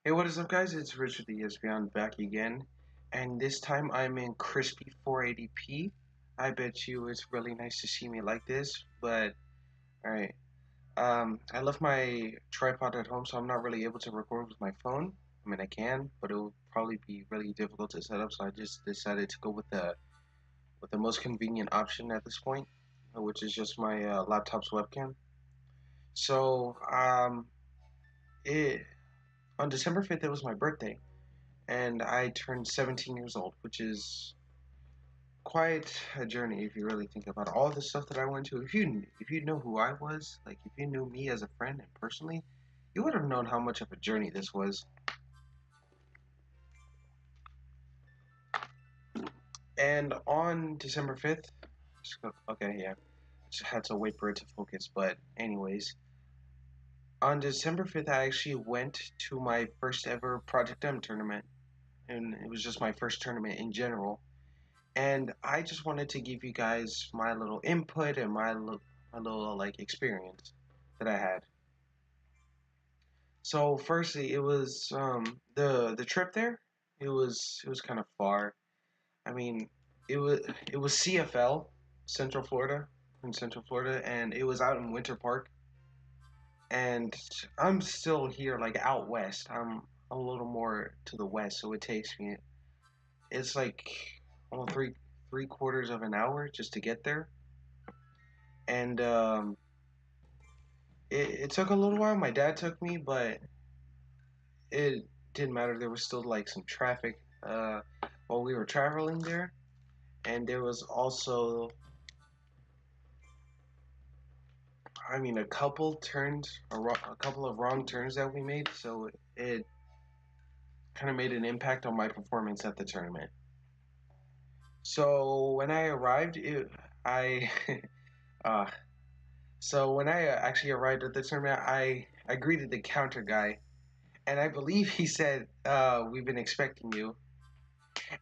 Hey, what is up, guys? It's Richard the ESPN back again, and this time I'm in crispy 480p. I bet you it's really nice to see me like this, but alright. I left my tripod at home, so I'm not really able to record with my phone. I mean, I can, but it will probably be really difficult to set up, so I just decided to go with the most convenient option at this point, which is just my laptop's webcam. So, it on December 5th, it was my birthday and I turned 17 years old, which is quite a journey if you really think about all the stuff that I went to. If you know who I was, like if you knew me as a friend and personally, you would have known how much of a journey this was. And on December 5th, okay, yeah, just had to wait for it to focus. But anyways, on December 5th, I actually went to my first ever Project M tournament, and it was just my first tournament in general. And I just wanted to give you guys my little input and my little like experience that I had. So firstly, it was the trip there. It was kind of far. I mean, it was CFL, Central Florida, in Central Florida, and it was out in Winter Park. And I'm still here, like out west. I'm a little more to the west, so it takes me. It's like almost three quarters of an hour just to get there. And it took a little while. My dad took me, but it didn't matter. There was still like some traffic while we were traveling there, and there was also, I mean, a couple of wrong turns that we made, so it kind of made an impact on my performance at the tournament. So when I arrived, I uh, so when I actually arrived at the tournament, I greeted the counter guy, and I believe he said, "We've been expecting you."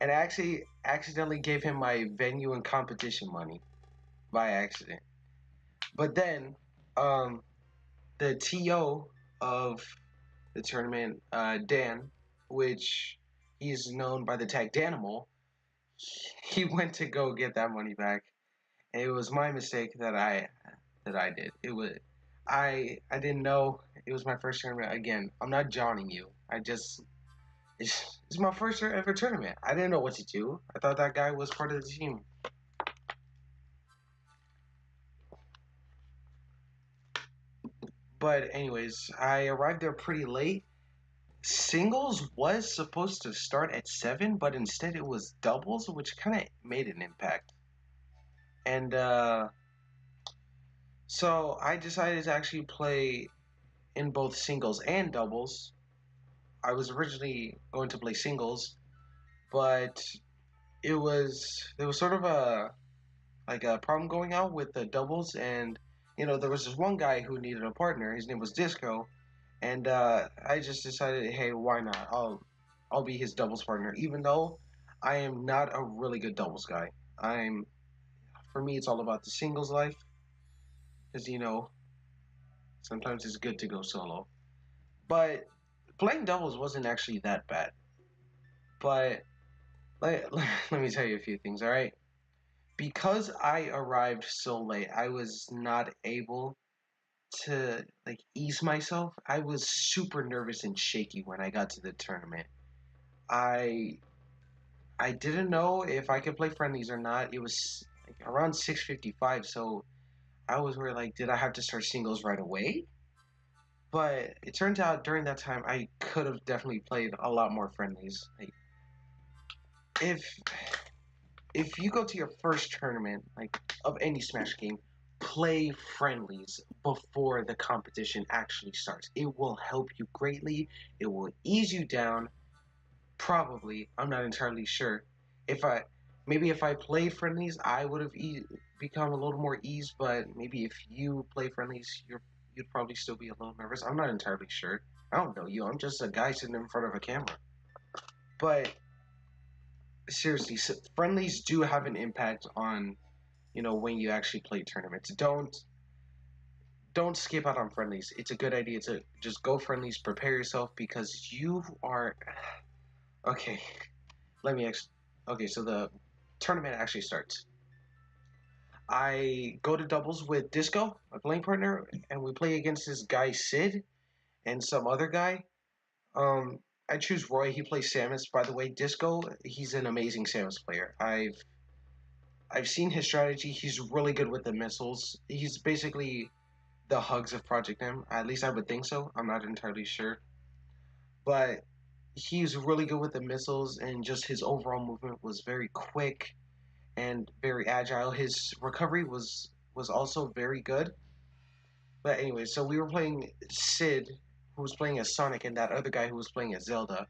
And I actually accidentally gave him my venue and competition money by accident. But then, um, the TO of the tournament, Dan, which he's known by the tag Danimal, he went to go get that money back. And it was my mistake that I did. I didn't know it was my first tournament. Again, I'm not joining you. It's my first ever tournament. I didn't know what to do. I thought that guy was part of the team. But anyways, I arrived there pretty late. Singles was supposed to start at 7, but instead it was doubles, which kind of made an impact. And so I decided to actually play in both singles and doubles. I was originally going to play singles, but there was sort of a problem going out with the doubles, and there was this one guy who needed a partner. His name was Disco, and I just decided, hey, why not? I'll be his doubles partner, even though I am not a really good doubles guy. For me, it's all about the singles life, because sometimes it's good to go solo. But playing doubles wasn't actually that bad. But let me tell you a few things, all right? Because I arrived so late, I was not able to like ease myself. I was super nervous and shaky when I got to the tournament. I I didn't know if I could play friendlies or not. It was like around 6:55, so I was worried like, did I have to start singles right away? But it turns out during that time I could have definitely played a lot more friendlies. Like if if you go to your first tournament, like of any Smash game, play friendlies before the competition actually starts. It will help you greatly. It will ease you down. Probably, I'm not entirely sure. If I if I played friendlies, I would have become a little more eased. But maybe if you play friendlies, you'd probably still be a little nervous. I'm not entirely sure. I don't know you. I'm just a guy sitting in front of a camera. But seriously, friendlies do have an impact on when you actually play tournaments. don't skip out on friendlies. It's a good idea to just go friendlies, prepare yourself because you are okay. Let me okay, so the tournament actually starts. I go to doubles with Disco, my playing partner, and we play against this guy Sid and some other guy. I choose Roy. He plays Samus. By the way, Disco, he's an amazing Samus player. I've seen his strategy. He's really good with the missiles. He's basically the Hugs of Project M. At least I would think so. I'm not entirely sure, but he's really good with the missiles, and just his overall movement was very quick and very agile. His recovery was also very good. But anyway, so we were playing Sid, who was playing as Sonic, and that other guy who was playing as Zelda.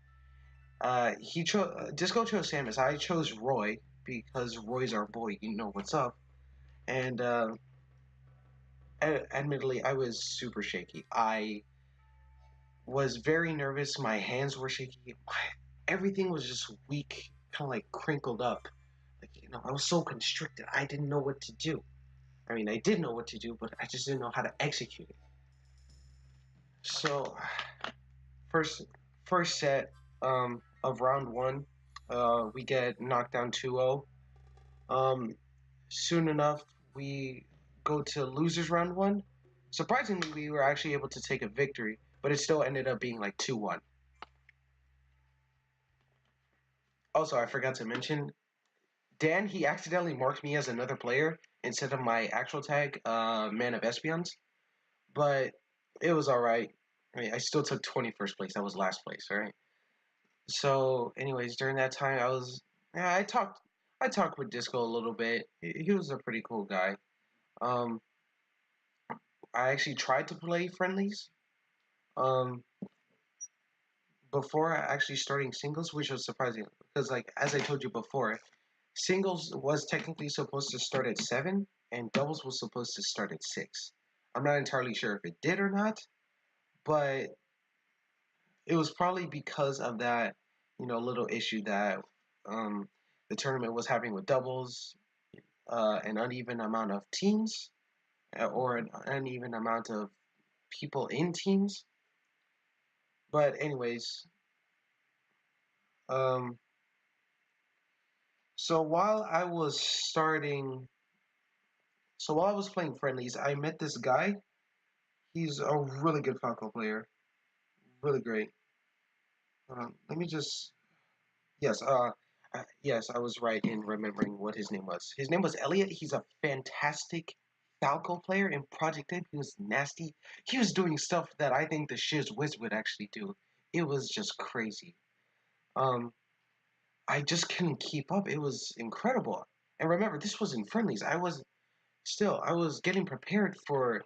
He chose Disco chose Samus. I chose Roy because Roy's our boy. You know what's up. And admittedly, I was super shaky. I was very nervous. My hands were shaky. Everything was just weak, kind of like crinkled up. Like, I was so constricted. I didn't know what to do. I mean, I did know what to do, but I just didn't know how to execute it. So, first first set of round one, we get knocked down 2-0. Soon enough, we go to losers round one. Surprisingly, we were actually able to take a victory, but it still ended up being like 2-1. Also, I forgot to mention, Dan, he accidentally marked me as another player instead of my actual tag, Man of Espions, but it was alright. I mean, I still took 21st place. That was last place, right? So, anyways, during that time, yeah, I talked with Disco a little bit. He was a pretty cool guy. Um, I actually tried to play friendlies, um, before actually starting singles, which was surprising because, like, as I told you before, singles was technically supposed to start at 7, and doubles was supposed to start at 6. I'm not entirely sure if it did or not, but it was probably because of that, little issue that um, the tournament was having with doubles, an uneven amount of teams, or an uneven amount of people in teams. But anyways, um, so while I was starting, so while I was playing friendlies, I met this guy. He's a really good Falco player, really great. Let me just Yes, yes, I was right in remembering what his name was. His name was Elliot. He's a fantastic Falco player in Project M. He was nasty. He was doing stuff that I think the Shiz Wiz would actually do. It was just crazy. Um, I just couldn't keep up. It was incredible. And remember, this was in friendlies. I was getting prepared for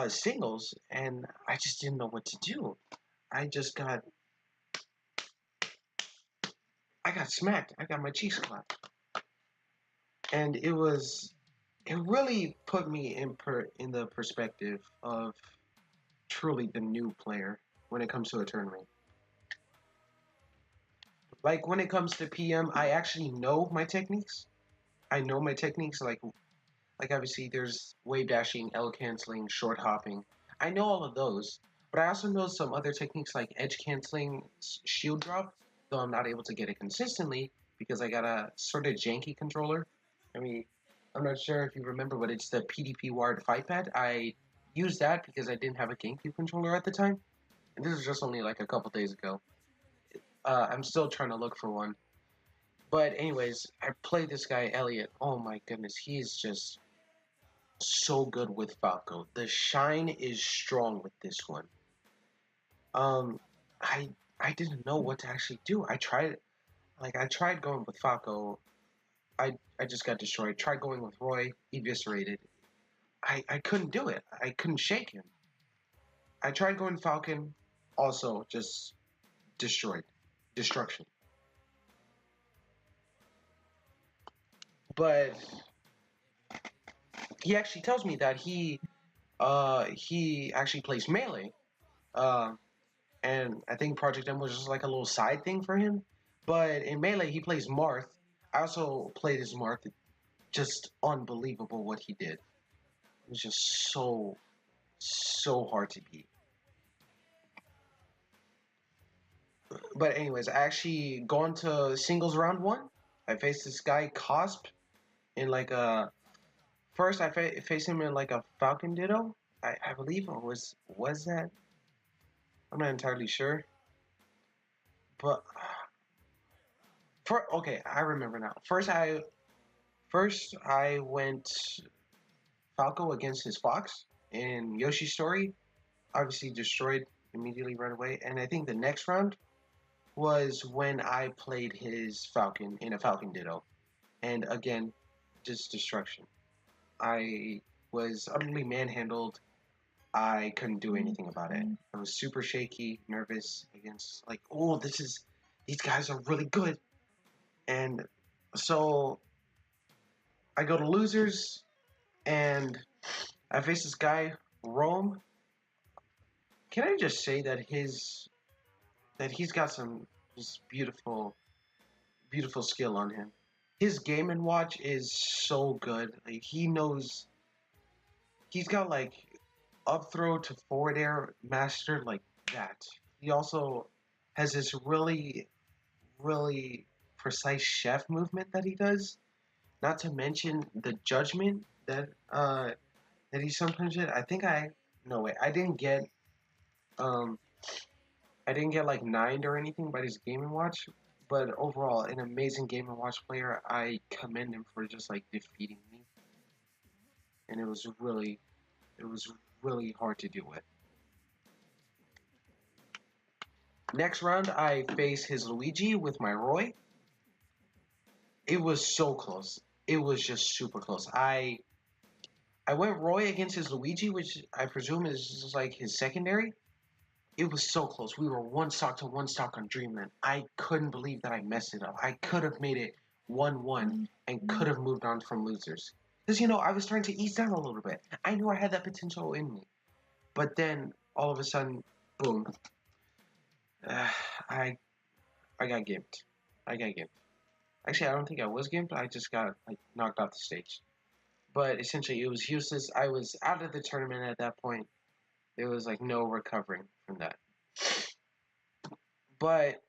singles, and I just didn't know what to do. I just got, I got smacked. I got my cheeks clapped, and it really put me in the perspective of truly the new player when it comes to a tournament. Like when it comes to PM, I actually know my techniques. I know my techniques. Like obviously there's wave dashing, L canceling, short hopping. I know all of those, but I also know some other techniques like edge canceling, shield drop. Though I'm not able to get it consistently because I got a sort of janky controller. I mean, I'm not sure if you remember, but it's the PDP wired fight pad. I used that because I didn't have a GameCube controller at the time, and this was just only like a couple days ago. I'm still trying to look for one. But anyways, I played this guy Elliot. Oh my goodness, he is just so good with Falco. The shine is strong with this one. Um, I I didn't know what to actually do. I tried going with Falco. I just got destroyed. Tried going with Roy, eviscerated. I couldn't do it. I couldn't shake him. I tried going Falcon, also just destroyed. Destruction. But he actually tells me that he actually plays melee. Uh, and I think Project M was just like a little side thing for him. But in melee he plays Marth. I also played as Marth. Just unbelievable what he did. It was just so hard to beat. But anyways, I actually gone to singles round one. I faced this guy Cosp in like a first. I faced him in like a Falcon Ditto. I believe, or was that? I'm not entirely sure. But okay, I remember now. First I went Falco against his Fox in Yoshi's Story. Obviously destroyed immediately right away. And I think the next round was when I played his Falcon in a Falcon Ditto. And again, just destruction. I was utterly manhandled. I couldn't do anything about it. I was super shaky, nervous against like, oh, these guys are really good. And so I go to losers and I face this guy, Rome. Can I just say that he's got some just beautiful skill on him. His Game and Watch is so good. Like he's got like up throw to forward air mastered like that. He also has this really precise chef movement that he does. Not to mention the judgment that he sometimes did. I think I no way. Um I didn't get like nined or anything by his Game and Watch, but overall an amazing Game and Watch player. I commend him for just like defeating me. And it was really hard to deal with. Next round I face his Luigi with my Roy. It was so close. It was just super close. I went Roy against his Luigi, which I presume is just like his secondary. It was so close. We were one stock to one stock on Dreamland. I couldn't believe that I messed it up. I could have made it 1-1 and could have moved on from losers. Because, I was starting to ease down a little bit. I knew I had that potential in me. But then, all of a sudden, boom. Uh, I I got gimped. I got gimped. Actually, I don't think I was gimped. I just got like knocked off the stage. But essentially, it was useless. I was out of the tournament at that point. There was like no recovering from that. But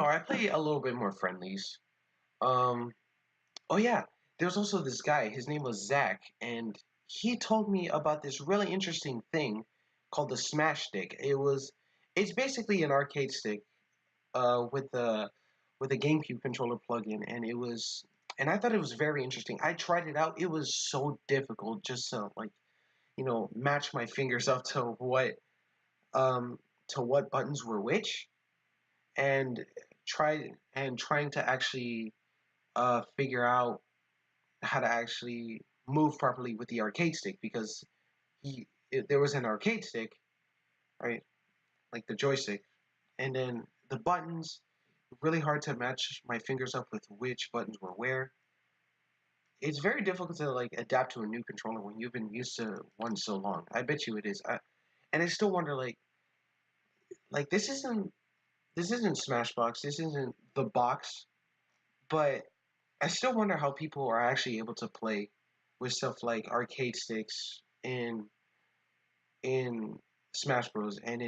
I play a little bit more friendlies. Um, oh yeah, there was also this guy. His name was Zach, and he told me about this really interesting thing called the Smash Stick. It's basically an arcade stick, with a GameCube controller plug-in, and I thought it was very interesting. I tried it out. It was so difficult just to like, match my fingers up um, to what buttons were which, and trying to actually figure out how to actually move properly with the arcade stick because there was an arcade stick, right, like the joystick, and then the buttons really hard to match my fingers up with which buttons were where. It's very difficult to like adapt to a new controller when you've been used to one so long. I bet you it is. And I still wonder like this isn't Smashbox. This isn't the box. But I still wonder how people are actually able to play with stuff like arcade sticks in Smash Bros. And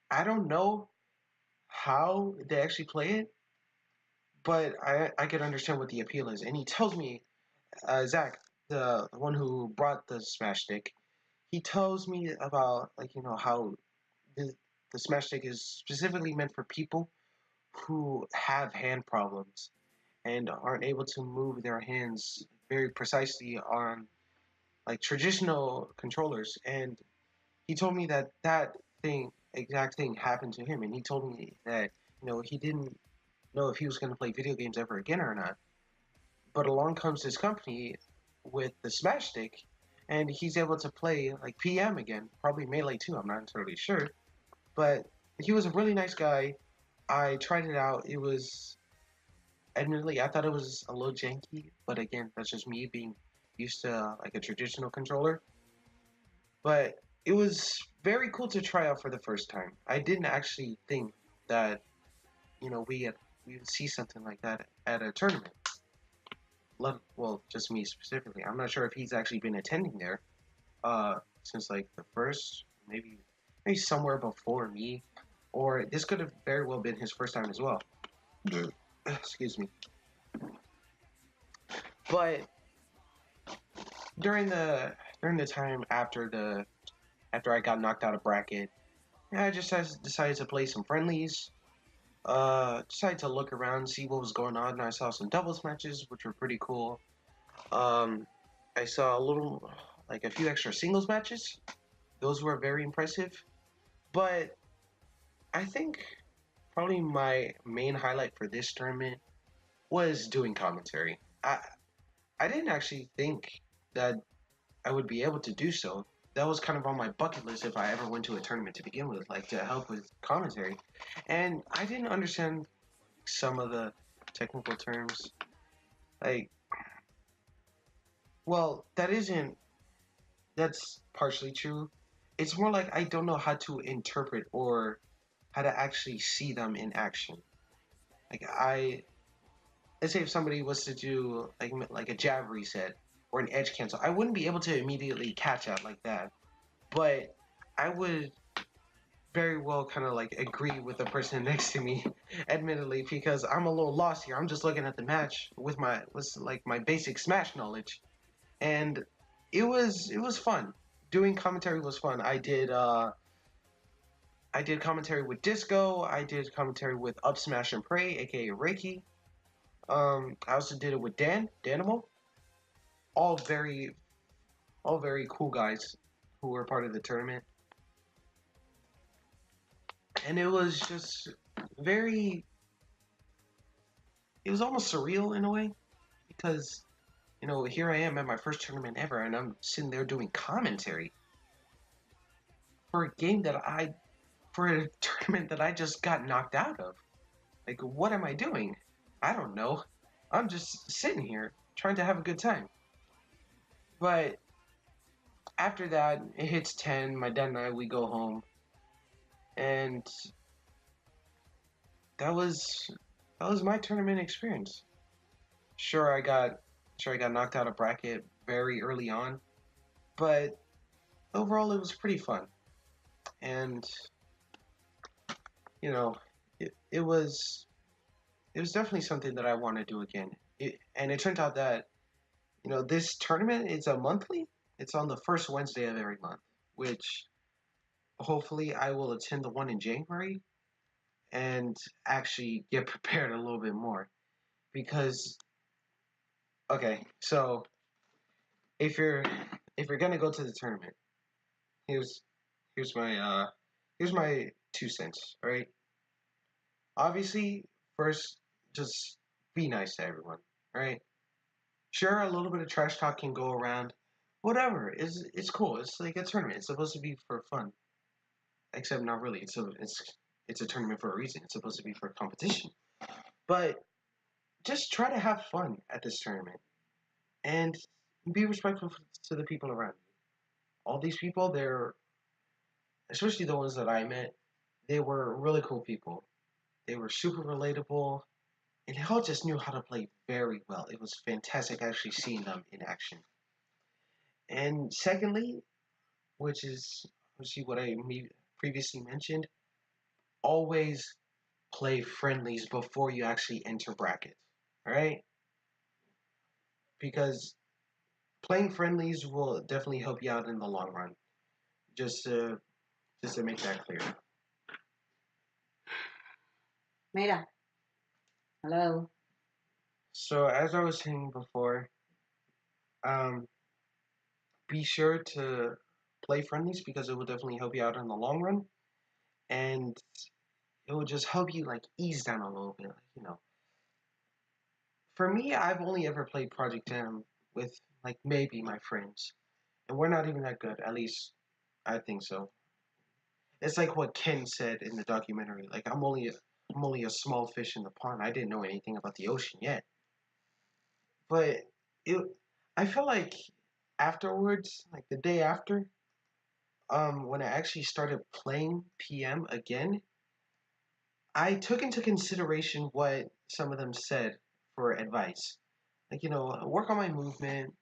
I don't know how they actually play it, but I can understand what the appeal is. And he tells me, Zach, the one who brought the Smash Stick, he tells me about like how the the Smash Stick is specifically meant for people who have hand problems and aren't able to move their hands very precisely on like traditional controllers. And he told me that exact thing happened to him, and he told me that he didn't know if he was going to play video games ever again or not. But along comes this company with the Smash Stick, and he's able to play like PM again, probably Melee too. I'm not entirely sure, but he was a really nice guy. I tried it out. It was admittedly I thought it was a little janky, but again, that's just me being used to like a traditional controller. But it was very cool to try out for the first time. I didn't actually think that we would see something like that at a tournament. Well, just me specifically. I'm not sure if he's actually been attending there since like the first, maybe somewhere before me, or this could have very well been his first time as well. Excuse me. But during the time after I got knocked out of bracket, I just decided to play some friendlies. Decided to look around, see what was going on, and I saw some doubles matches, which were pretty cool. Um, I saw like a few extra singles matches. Those were very impressive. But I think probably my main highlight for this tournament was doing commentary. I didn't actually think that I would be able to do so. That was kind of on my bucket list if I ever went to a tournament to begin with, like to help with commentary. And I didn't understand some of the technical terms. Like, well, that's partially true. It's more like I don't know how to interpret or how to actually see them in action. Like, let's say if somebody was to do like a jab reset or an edge cancel, I wouldn't be able to immediately catch out like that. But I would very well kind of like agree with the person next to me, admittedly, because I'm a little lost here. I'm just looking at the match with like my basic Smash knowledge, and it was fun. Doing commentary was fun. I did commentary with Disco. I did commentary with Up Smash and Pray, aka Reiki. I also did it with Danimo. All very all very cool guys who were part of the tournament, and it was just very. It was almost surreal in a way because here I am at my first tournament ever, and I'm sitting there doing commentary for a game for a tournament that I just got knocked out of. Like, what am I doing? I don't know. I'm just sitting here trying to have a good time. But after that, it hits 10. My dad and we go home, and that was that was my tournament experience. Sure, I got knocked out of bracket very early on, but overall it was pretty fun. And you know, it was definitely something that I want to do again. And it turned out that this tournament is a monthly. It's on the first Wednesday of every month, which hopefully I will attend the one in January and actually get prepared a little bit more. Because okay, so if you're if you're gonna go to the tournament, here's here's my uh here's my 2 cents. All right, obviously, first just be nice to everyone. All right, sure, a little bit of trash talk can go around. Whatever, it's cool. It's like a tournament. It's supposed to be for fun, except not really. It's a tournament for a reason. It's supposed to be for competition. But just try to have fun at this tournament and be respectful to the people around you. All these people, especially the ones that I met, they were really cool people. They were super relatable, and they all just knew how to play very well. It was fantastic actually seeing them in action. And secondly, which is obviously what I previously mentioned, always play friendlies before you actually enter brackets. All right? Because playing friendlies will definitely help you out in the long run. Just to make that clear. Mira. Hello. So as I was saying before, um, be sure to play friendlies because it will definitely help you out in the long run, and it will just help you like ease down a little bit. For me, I've only ever played Project M with like maybe my friends, and we're not even that good. At least I think so. It's like what Ken said in the documentary. Like I'm only a small fish in the pond. I didn't know anything about the ocean yet. But it, I felt like afterwards, like the day after, when I actually started playing PM again, I took into consideration what some of them said for advice. Like, work on my movement,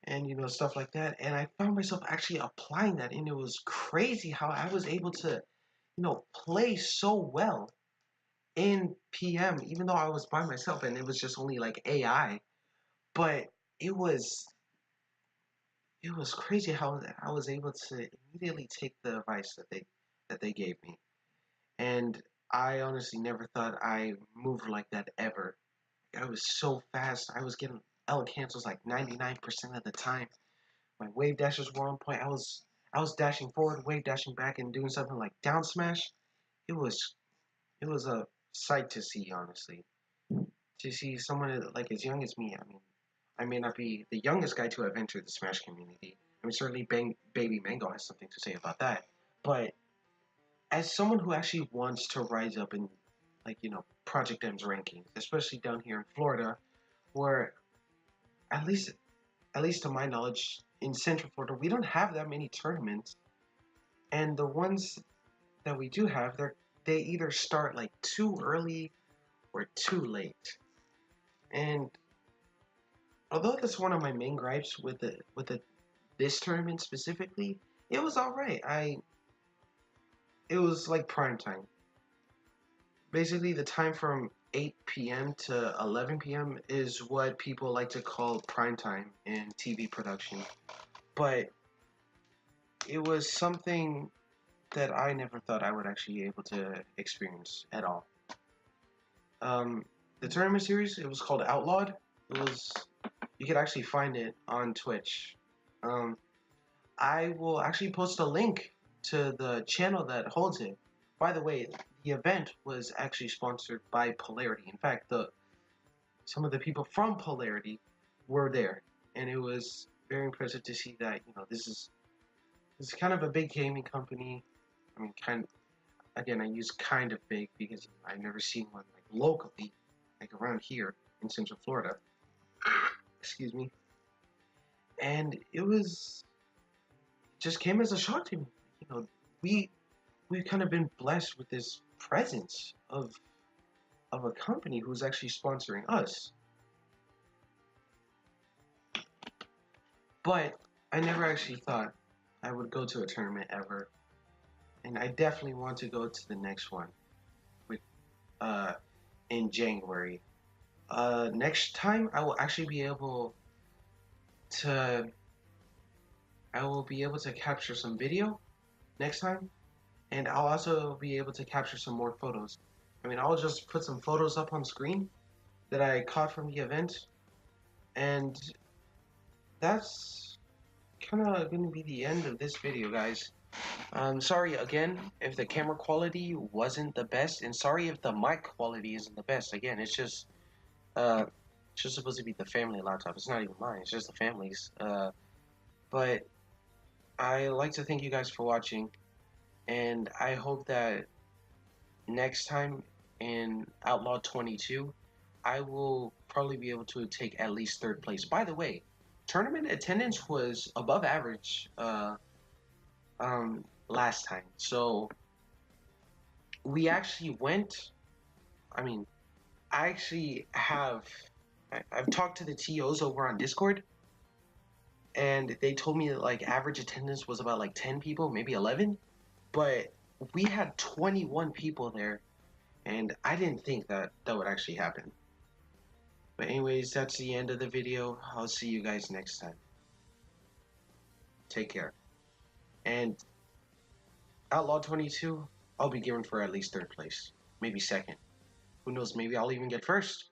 and stuff like that. And I found myself actually applying that, and it was crazy how I was able to play so well in PM, even though I was by myself and it was just only like AI. But it was it was crazy how I was able to immediately take the advice that they gave me. And I honestly never thought I moved like that ever. I was so fast. I was getting L cancels like 99% of the time. My wave dashes were on point. I was dashing forward, wave dashing back, and doing something like down smash. It was it was a sight to see, honestly. To see someone like as young as me. I mean, I may not be the youngest guy to have entered the Smash community. I mean, certainly Baby Mango has something to say about that. But as someone who actually wants to rise up in, like, Project M's rankings, especially down here in Florida, where at least, at least to my knowledge, in Central Florida, we don't have that many tournaments, and the ones that we do have, they either start like too early or too late. And although that's one of my main gripes with this tournament specifically, it was all right. It was like prime time. Basically, the time from 8 p.m. to 11 p.m. is what people like to call prime time in TV production. But it was something that I never thought I would actually be able to experience at all. Um, the tournament series, it was called Outlawed. It was You could actually find it on Twitch. Um, I will actually post a link to the channel that holds it. By the way, the event was actually sponsored by Polarity. In fact, some of the people from Polarity were there, and it was very impressive to see that this is kind of a big gaming company. I mean, again, I use kind of big because I've never seen one like locally, like around here in Central Florida. Excuse me. And just came as a shock to me. We we've kind of been blessed with this presence of a company who's actually sponsoring us. But I never actually thought I would go to a tournament ever, and I definitely want to go to the next one, with uh in January. Next time I will actually be able to capture some video next time, and I'll also be able to capture some more photos. I mean, I'll just put some photos up on screen that I caught from the event, and that's kind of going to be the end of this video, guys. Sorry again if the camera quality wasn't the best, and sorry if the mic quality isn't the best. Again, uh, it's just supposed to be the family laptop. It's not even mine. It's just the family's. But I like to thank you guys for watching, and I hope that next time in Outlaw 22, I will probably be able to take at least third place. By the way, tournament attendance was above average last time. So we actually went. I mean, I actually I've talked to the TOs over on Discord, and they told me that like average attendance was about like 10 people, maybe 11. But we had 21 people there, and I didn't think that would actually happen. But anyways, that's the end of the video. I'll see you guys next time. Take care. And Outlaw 22, I'll be given for at least third place. Maybe second. Who knows, maybe I'll even get first.